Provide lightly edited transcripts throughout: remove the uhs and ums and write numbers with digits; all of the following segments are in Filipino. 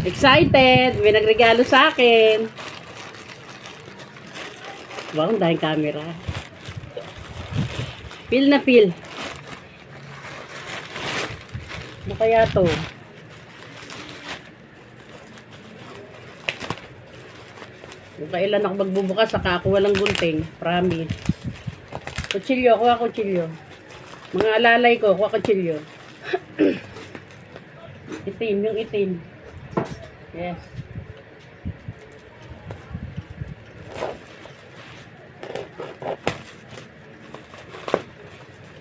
Excited! May nagregalo sa akin. Wow, ang daming camera. Feel na feel. Ano kaya to? Kung kailan ako magbubukas, saka ako walang gunting. Promise. Kutsilyo, kuha kutsilyo. Mga alalay ko, kuha kutsilyo. Itim, yung itim. Yes.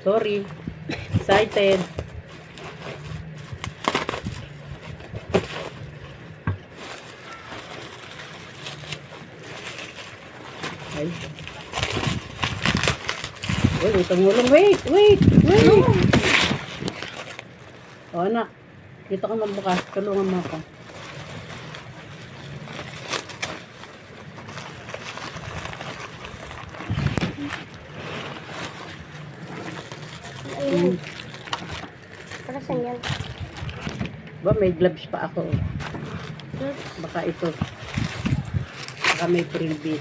Sorry. Excited. Ay. Uy, tumulong. Wait. O, anak. Dito ka magbukas. Tulungan mo ako. Ayun. Para saan yan? Ba, may gloves pa ako. Baka ito. Baka may freebie.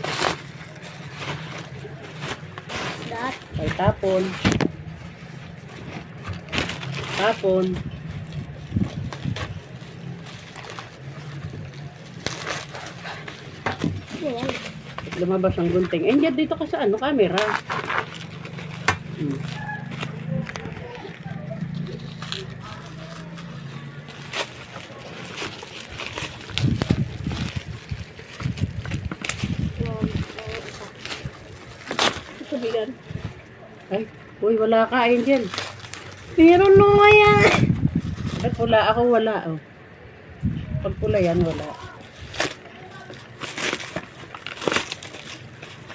Lahat. Ay, tapon. Tapon. Yan. Lumabas ang gunting. Eh, dyan dito ka sa ano, camera. Sabihan. Ay, uy, wala ka. Ayun dyan. Meron mo yan. Ba't pula ako? Wala. Oh. Pag pula yan, wala.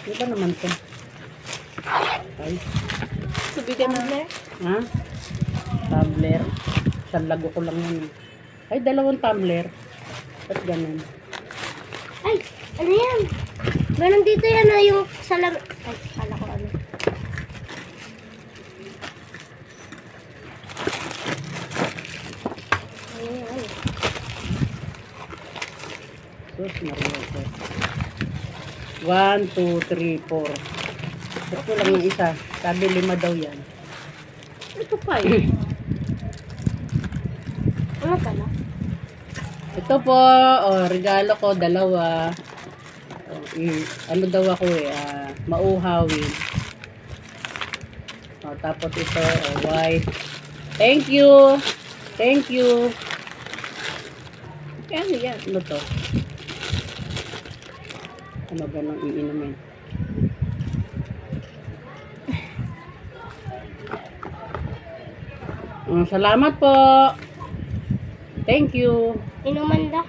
Di ba naman to? Ay. Sabihan mo na. Ha? Tumbler. Isang lago ko lang yun. Ay, 2 tumbler. Ba't ganun? Ay, ano yan? Meron dito yan na yung salam... Ay, kala ko ano. Ayan. Sus, Mario. 1, 2, 3, 4. Ito lang yung isa. Sabi 5 daw yan. Ito pa eh. Ano pala? Ito po, regalo ko, 2. Ano daw ako mauhawin. Tapos ito, white. Thank you! Thank you! Ano yan? Ano to? Ano ba nang iinumin? Salamat po! Thank you! Inuman da.